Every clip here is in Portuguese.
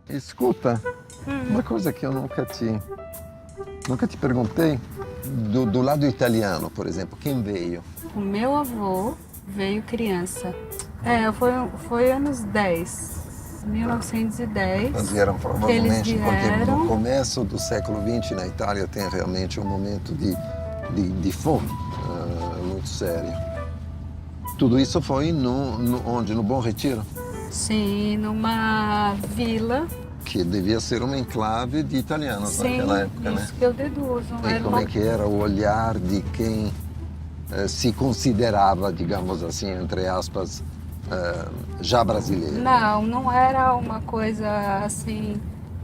Escuta, uma coisa que eu nunca te perguntei, do lado italiano, por exemplo, quem veio? O meu avô veio criança. Foi anos 10, 1910, Eles vieram que eles provavelmente porque no vieram. começo do século XX na Itália tem realmente um momento de fome muito sério. Tudo isso foi onde? No Bom Retiro, Sim, numa vila. que devia ser uma enclave de italianos naquela Sim, época, né? isso que eu deduzo. E como é que era o olhar de quem se considerava, digamos assim, entre aspas, já brasileiro? Não, não era uma coisa assim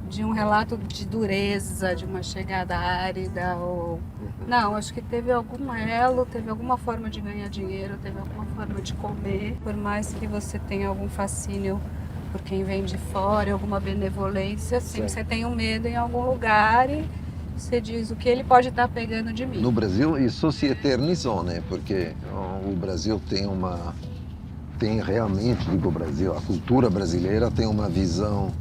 de um relato de dureza, de uma chegada árida ou não, acho que teve algum elo, teve alguma forma de ganhar dinheiro, teve alguma forma de comer, por mais que você tenha algum fascínio por quem vem de fora, alguma benevolência, sempre Sim. você tem um medo em algum lugar e você diz o que ele pode estar pegando de mim. No Brasil isso se eternizou, né? Porque o Brasil tem realmente, digo o Brasil, a cultura brasileira tem uma visão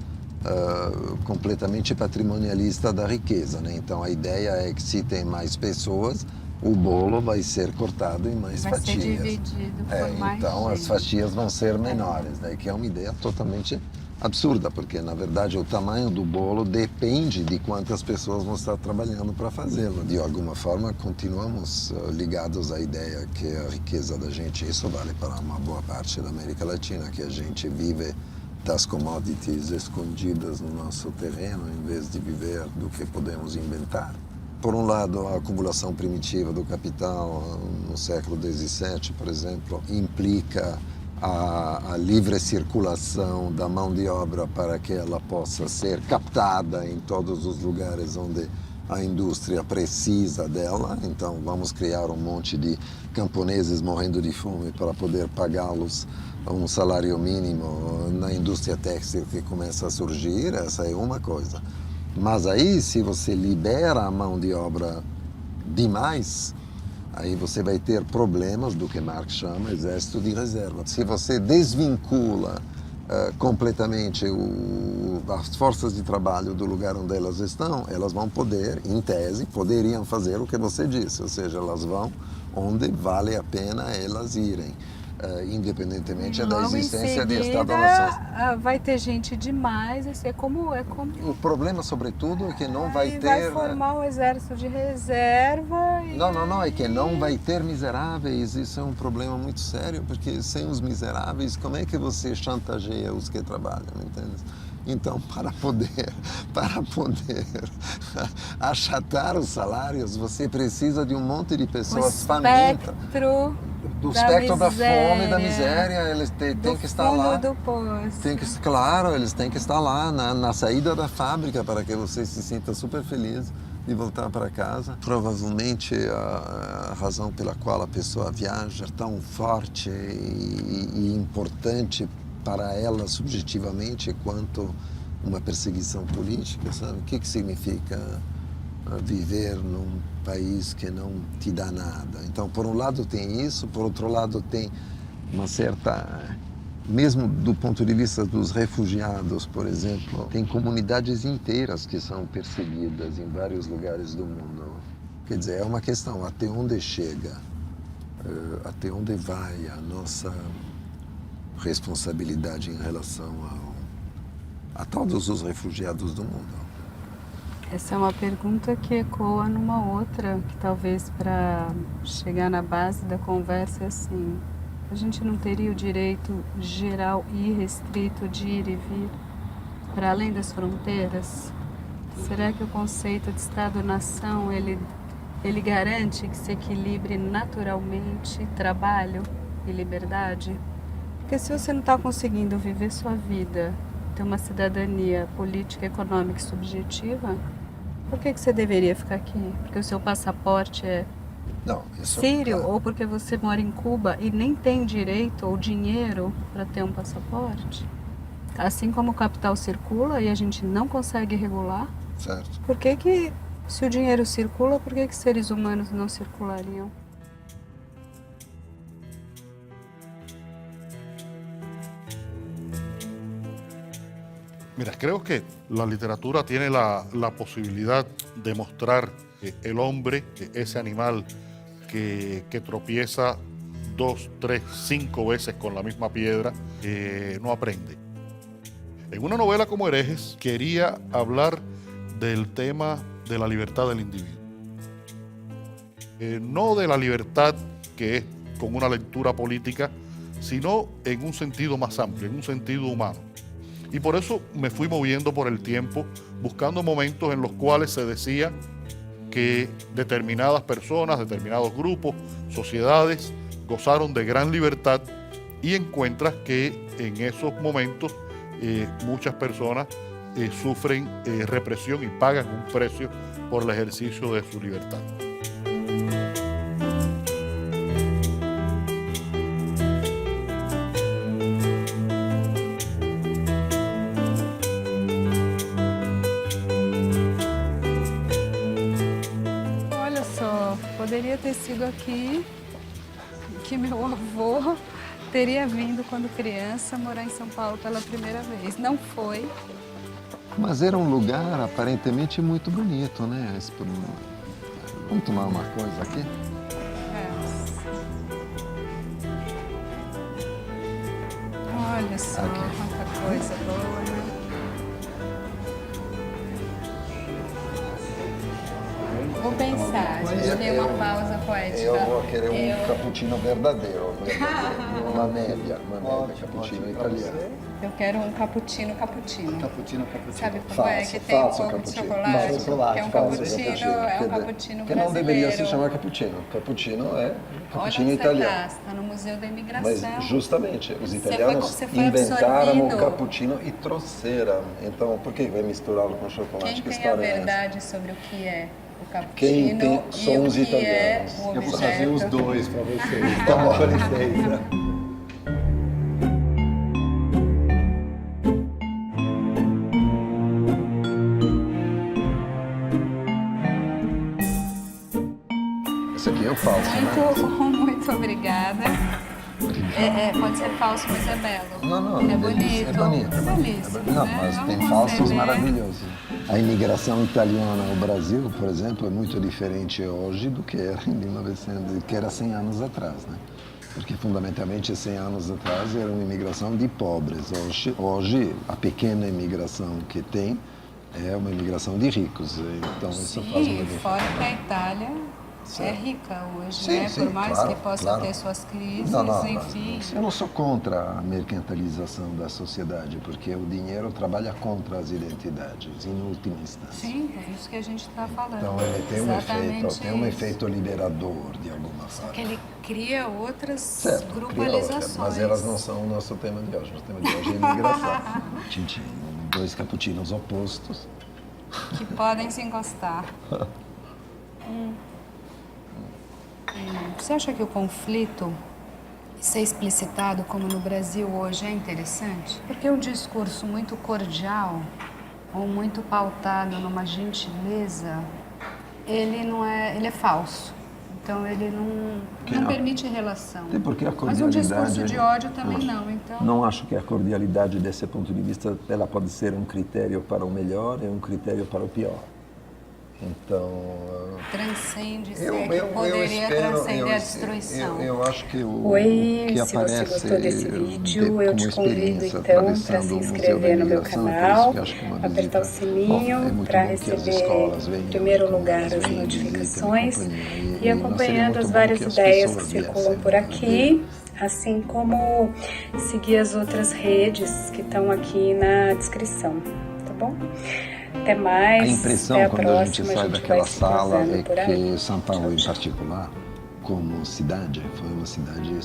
completamente patrimonialista da riqueza, né? Então a ideia é que se tem mais pessoas, o bolo vai ser cortado em mais Vai ser fatias. dividido por mais Então as gente. fatias vão ser menores, né? Que é uma ideia totalmente absurda, porque na verdade o tamanho do bolo depende de quantas pessoas vão estar trabalhando para fazê-lo. De alguma forma continuamos ligados à ideia que a riqueza da gente, isso vale para uma boa parte da América Latina, que a gente vive das commodities escondidas no nosso terreno, em vez de viver do que podemos inventar. Por um lado, a acumulação primitiva do capital no século XVII, por exemplo, implica a livre circulação da mão de obra para que ela possa ser captada em todos os lugares onde a indústria precisa dela. Então, vamos criar um monte de camponeses morrendo de fome para poder pagá-los um salário mínimo na indústria têxtil que começa a surgir. Essa é uma coisa. Mas aí, se você libera a mão de obra demais, aí você vai ter problemas do que Marx chama exército de reserva. Se você desvincula completamente as forças de trabalho do lugar onde elas estão, elas vão poder, em tese, poderiam fazer o que você disse, ou seja, elas vão onde vale a pena elas irem. Independentemente da Logo em existência de seguida, Estado-nações. vai ter gente demais, assim, O problema, sobretudo, é que não vai aí vai ter. formar um exército de reserva e Não, é que não aí vai ter miseráveis. Isso é um problema muito sério, porque sem os miseráveis, como é que você chantageia os que trabalham, entende? Então, para poder achatar os salários, você precisa de um monte de o pessoas famintas. espectro Do da espectro da fome, da miséria, miséria, eles têm do que estar fundo lá. do poço. Claro, eles têm que estar lá na saída da fábrica para que você se sinta super feliz de voltar para casa. Provavelmente a razão pela qual a pessoa viaja é tão forte e importante para ela subjetivamente quanto uma perseguição política, sabe? O que significa viver num país que não te dá nada? Então, por um lado tem isso, por outro lado tem uma certa, mesmo do ponto de vista dos refugiados, por exemplo, tem comunidades inteiras que são perseguidas em vários lugares do mundo. Quer dizer, é uma questão até onde chega, até onde vai a nossa responsabilidade em relação a todos os refugiados do mundo. Essa é uma pergunta que ecoa numa outra, que talvez para chegar na base da conversa é assim: a gente não teria o direito geral e irrestrito de ir e vir para além das fronteiras? Será que o conceito de Estado-nação ele garante que se equilibre naturalmente trabalho e liberdade? Porque se você não está conseguindo viver sua vida, ter uma cidadania política, econômica e subjetiva, por que você deveria ficar aqui? Porque o seu passaporte é Não, isso, sírio claro. ou porque você mora em Cuba e nem tem direito ou dinheiro para ter um passaporte? Assim como o capital circula e a gente não consegue regular, Certo. por que se o dinheiro circula, por que seres humanos não circulariam? Mira, creo que la literatura tiene la posibilidad de mostrar que el hombre, ese animal que tropieza 2, 3, 5 veces con la misma piedra, no aprende. En una novela como Herejes quería hablar del tema de la libertad del individuo. No de la libertad que es con una lectura política, sino en un sentido más amplio, en un sentido humano. Y por eso me fui moviendo por el tiempo, buscando momentos en los cuales se decía que determinadas personas, determinados grupos, sociedades, gozaron de gran libertad, y encuentras que en esos momentos muchas personas sufren represión y pagan un precio por el ejercicio de su libertad. Olha só, poderia ter sido aqui que meu avô teria vindo quando criança morar em São Paulo pela primeira vez. Não foi. Mas era um lugar aparentemente muito bonito, né? Vamos tomar uma coisa aqui? Olha só, Aqui. quanta coisa boa, né? Vou pensar, a gente tem uma pausa poética. Eu vou querer um cappuccino verdadeiro, uma média cappuccino italiano. Eu quero um cappuccino. Cappuccino. Sabe como é? Que tem um pouco de chocolate, que é um cappuccino Que não deveria se brasileiro. chamar cappuccino. Cappuccino é Olha cappuccino onde você italiano. está no Museu da Imigração. Mas justamente, os italianos você foi inventaram o absorvido. cappuccino e trouxeram. Então, por que vai misturá-lo com chocolate? Quem Que tem a história é essa? verdade sobre o que é o cappuccino Quem tem e são o os que é italianos. o Eu vou objeto? trazer os dois para vocês. Então, com licença. Esse aqui é o falso, né? Muito obrigada. Pode ser falso, mas é belo. Não, É bonito. É bonito. É belíssimo, Não, né? mas Vamos tem falsos conceber. maravilhosos. A imigração italiana ao Brasil, por exemplo, é muito diferente hoje do que era em 1900, que era 100 anos atrás, né? Porque fundamentalmente 100 anos atrás era uma imigração de pobres. Hoje a pequena imigração que tem é uma imigração de ricos. Então isso faz uma Sim, diferença. fora que a Itália é rica hoje, né? Por mais claro, que possa claro. ter suas crises, Não, enfim. eu não sou contra a mercantilização da sociedade, porque o dinheiro trabalha contra as identidades, em última instância. Sim, é isso que a gente está falando. Então ele tem um Exatamente efeito liberador, de alguma forma. Que ele cria outras Certo, cria grupalizações. outra, mas elas não são o nosso tema de hoje. O tema de hoje é imigração. Tintim, dois cappuccinos opostos. Que podem se encostar. Você acha que o conflito ser explicitado como no Brasil hoje é interessante? Porque o discurso muito cordial ou muito pautado numa gentileza, ele é falso. Então ele não permite relação. Até porque a Mas um cordialidade... discurso de ódio também não, então... Não acho que a cordialidade, desse ponto de vista, ela pode ser um critério para o melhor e um critério para o pior. Então... Transcende, poderia transcender a destruição. Eu acho que o Oi, que se aparece você gostou desse vídeo, como eu te convido experiência então para atravessando se o Museu inscrever da no meu Imigração, é por canal, isso que eu acho que uma apertar visita- o sininho Bom, é muito para bom que as receber escolas venham, em primeiro que lugar as as venham, notificações visitem a companhia. e E não seria acompanhando muito as bom várias que as ideias que pessoas circulam viessem por ver. aqui, assim como seguir as outras redes que estão aqui na descrição, tá bom? Até mais, A impressão até a quando a gente próxima, sai vai daquela se sala cruzando é por aí. que São Paulo, Tchau, em tchau. particular, como cidade, foi uma cidade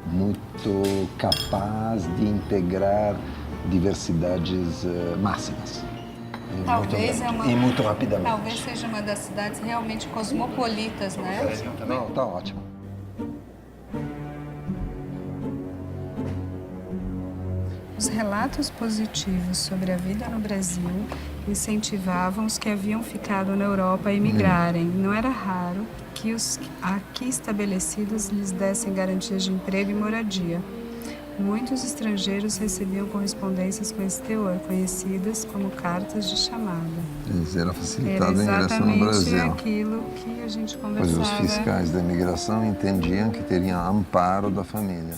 muito capaz de integrar diversidades máximas. Talvez E muito rapidamente. Talvez seja uma das cidades realmente cosmopolitas, né? Não, tá ótimo. Os relatos positivos sobre a vida no Brasil incentivavam os que haviam ficado na Europa a emigrarem. Não era raro que os aqui estabelecidos lhes dessem garantias de emprego e moradia. muitos estrangeiros recebiam correspondências com esse teor, conhecidas como cartas de chamada. Era Era facilitada a imigração no exatamente Brasil. aquilo que a gente Pois conversava. os fiscais da imigração entendiam que teriam amparo da família.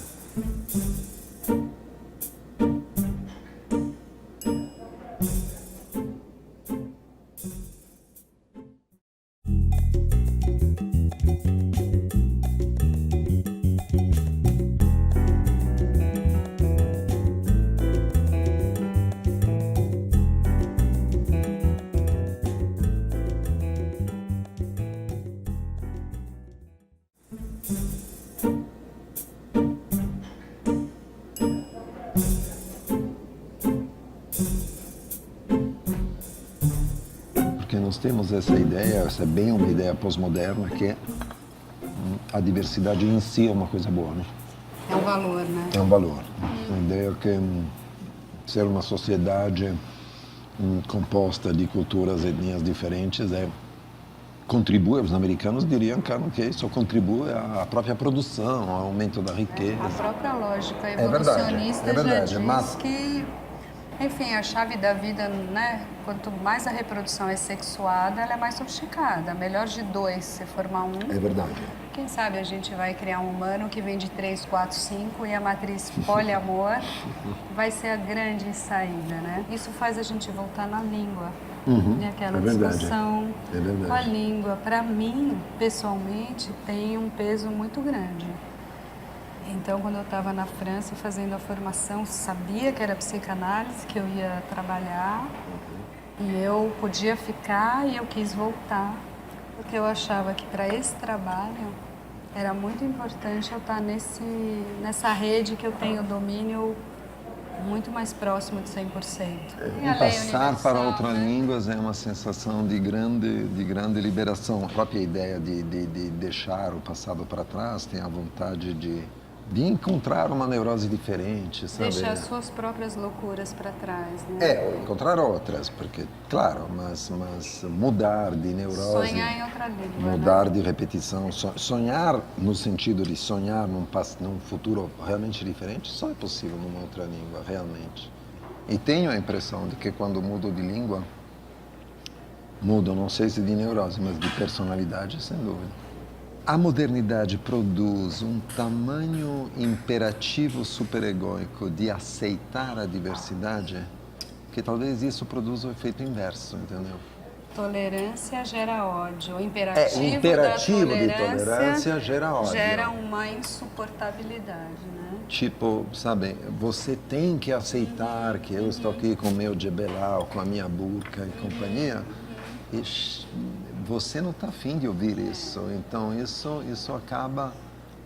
Porque nós temos essa ideia, essa é bem uma ideia pós-moderna, que a diversidade em si é uma coisa boa, né? É um valor, né? É um valor. A ideia que ser uma sociedade composta de culturas, etnias diferentes contribui, os americanos diriam que isso contribui à própria produção, ao aumento da riqueza. A própria lógica verdade, evolucionista é verdade, já diz mas- que, enfim, a chave da vida, né? Quanto mais a reprodução é sexuada, ela é mais sofisticada. Melhor de dois se formar um. É verdade. Quem sabe a gente vai criar um humano que vem de 3, 4, 5 e a matriz poliamor vai ser a grande saída, né? Isso faz a gente voltar na língua. E aquela é verdade. discussão É verdade. com a língua, para mim, pessoalmente, tem um peso muito grande. Então, quando eu estava na França fazendo a formação, sabia que era psicanálise, que eu ia trabalhar, e eu podia ficar e eu quis voltar, porque eu achava que para esse trabalho era muito importante eu estar nessa rede que eu tenho domínio muito mais próximo de 100%. E a lei Passar para universal, outras né? línguas é uma sensação de grande liberação. A própria ideia de deixar o passado para trás tem a vontade de encontrar uma neurose diferente, sabe? Deixar as suas próprias loucuras para trás, né? Ou encontrar outras, porque, claro, mas mudar de neurose, Sonhar em outra língua, mudar né? de repetição, sonhar no sentido de sonhar num futuro realmente diferente, só é possível numa outra língua, realmente. E tenho a impressão de que quando mudo de língua, mudo, não sei se de neurose, mas de personalidade, sem dúvida. A modernidade produz um tamanho imperativo superegóico de aceitar a diversidade que talvez isso produza o efeito inverso, entendeu? Tolerância gera ódio. O O imperativo, imperativo da de tolerância gera ódio. gera uma insuportabilidade, né? Tipo, sabe, você tem que aceitar que eu estou aqui com o meu jebelau, com a minha burca e companhia. E você não está afim de ouvir isso, então isso acaba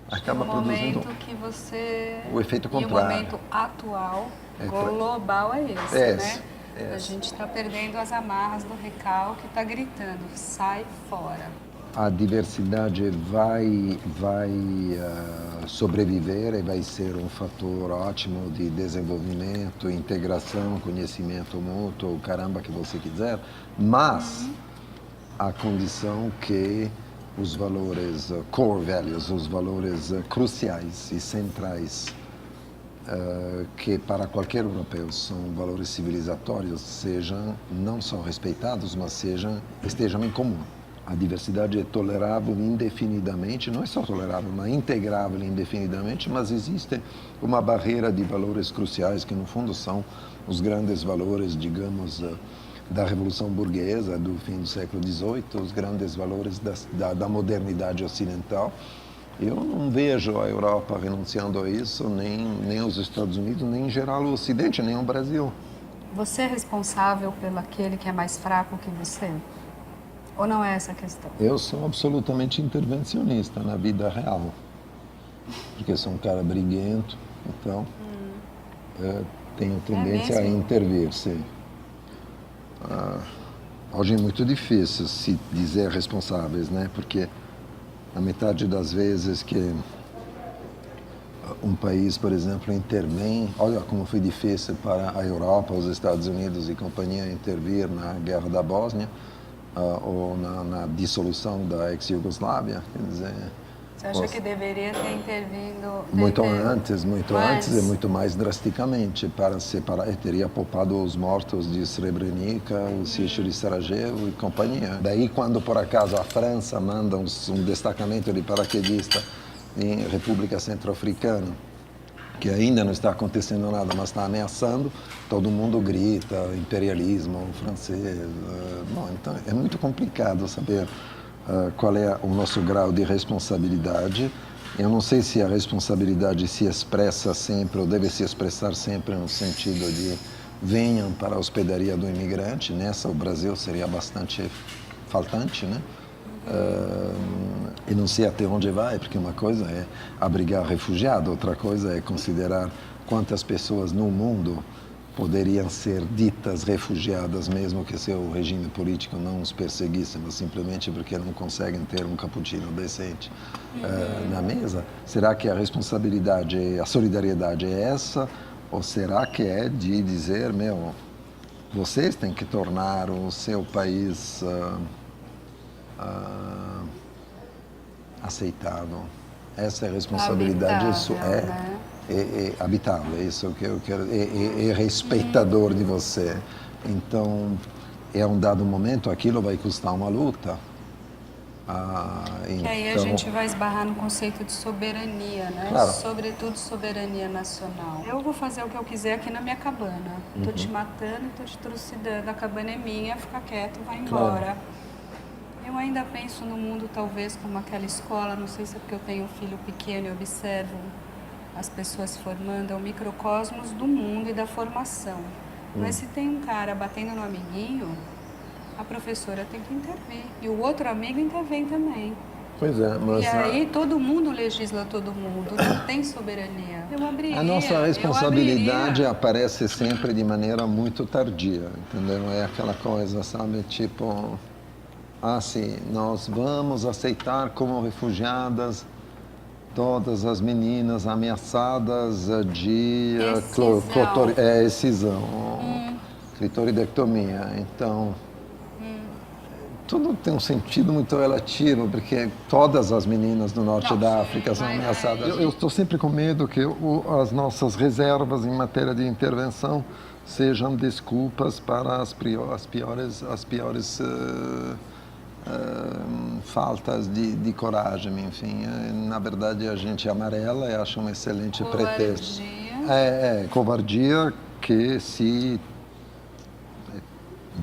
No produzindo momento que você... o efeito E o contrário. momento atual, É, global, é esse, Esse, né? esse. A gente está perdendo as amarras do recalque e está gritando, sai fora. A diversidade vai sobreviver e vai ser um fator ótimo de desenvolvimento, integração, conhecimento mútuo, caramba que você quiser, mas a condição que os valores core values, os valores cruciais e centrais que para qualquer europeu são valores civilizatórios sejam não só respeitados, mas estejam em comum. A diversidade é tolerável indefinidamente, não é só tolerável, mas integrável indefinidamente, mas existe uma barreira de valores cruciais que no fundo são os grandes valores, digamos, da Revolução Burguesa do fim do século XVIII, os grandes valores da modernidade ocidental. Eu não vejo a Europa renunciando a isso, nem os Estados Unidos, nem em geral o Ocidente, nem o Brasil. Você é responsável pelo aquele que é mais fraco que você? Ou não é essa a questão? Eu sou absolutamente intervencionista na vida real, porque sou um cara briguento, então tenho tendência a mesmo? intervir, sim. Hoje é muito difícil se dizer responsáveis, né? Porque a metade das vezes que um país, por exemplo, intervém, olha como foi difícil para a Europa, os Estados Unidos e companhia intervir na guerra da Bósnia ou na dissolução da ex-Iugoslávia, quer dizer, Você acha que deveria ter intervindo... Muito antes e muito mais drasticamente para separar, e teria poupado os mortos de Srebrenica, o sítio de Sarajevo e companhia. Daí, quando por acaso a França manda um destacamento de paraquedistas em República Centro-Africana, que ainda não está acontecendo nada, mas está ameaçando, todo mundo grita, imperialismo francês. Bom, então é muito complicado saber qual é o nosso grau de responsabilidade. Eu não sei se a responsabilidade se expressa sempre ou deve se expressar sempre no sentido de venham para a hospedaria do imigrante. Nessa o Brasil seria bastante faltante, né? E não sei até onde vai, porque uma coisa é abrigar refugiado, outra coisa é considerar quantas pessoas no mundo poderiam ser ditas refugiadas, mesmo que seu regime político não os perseguisse, mas simplesmente porque não conseguem ter um cappuccino decente na mesa. Será que a responsabilidade, a solidariedade é essa? Ou será que é de dizer, vocês têm que tornar o seu país aceitável? Essa é a responsabilidade. Isso é habitável, é isso que eu quero, é respeitador de você. Então, é um dado momento, aquilo vai custar uma luta. Que aí a gente vai esbarrar no conceito de soberania, né? Claro. Sobretudo soberania nacional. Eu vou fazer o que eu quiser aqui na minha cabana. Tô te matando, tô te trucidando, a cabana é minha, fica quieto, vai embora. Claro. Eu ainda penso no mundo talvez como aquela escola, não sei se é porque eu tenho um filho pequeno e observo as pessoas formando, é o microcosmos do mundo e da formação. Mas se tem um cara batendo no amiguinho, a professora tem que intervir. E o outro amigo intervém também. Pois é, mas... E aí todo mundo legisla todo mundo, não tem soberania. Eu abriria. A nossa responsabilidade aparece sempre de maneira muito tardia, entendeu? Não é aquela coisa, sabe, tipo... sim, nós vamos aceitar como refugiadas todas as meninas ameaçadas de excisão, clitoridectomia. Então, tudo tem um sentido muito relativo, porque todas as meninas do norte da África são ameaçadas. Eu estou sempre com medo que as nossas reservas em matéria de intervenção sejam desculpas para as piores faltas de coragem, enfim. Na verdade, a gente amarela e acha um excelente pretexto. Covardia que se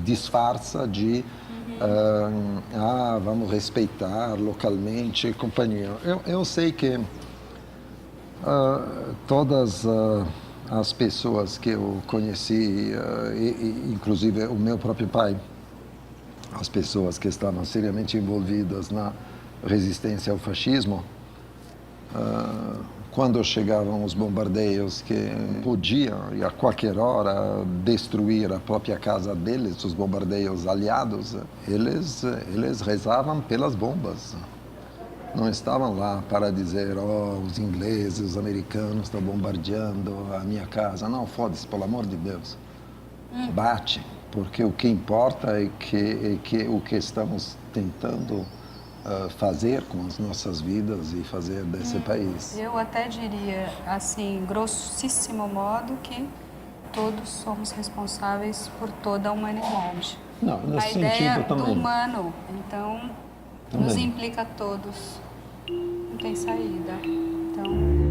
disfarça de vamos respeitar localmente e companhia. Eu sei que todas as pessoas que eu conheci, inclusive o meu próprio pai, as pessoas que estavam seriamente envolvidas na resistência ao fascismo, quando chegavam os bombardeios que podiam, a qualquer hora, destruir a própria casa deles, os bombardeios aliados, eles rezavam pelas bombas. Não estavam lá para dizer, os ingleses, os americanos estão bombardeando a minha casa. Não, foda-se, pelo amor de Deus. Bate. Porque o que importa é que o que estamos tentando fazer com as nossas vidas e fazer desse país. Eu até diria, assim, grossíssimo modo, que todos somos responsáveis por toda a humanidade. Não, nesse a ideia sentido também. do humano, então, nos implica a todos. Não tem saída. Então...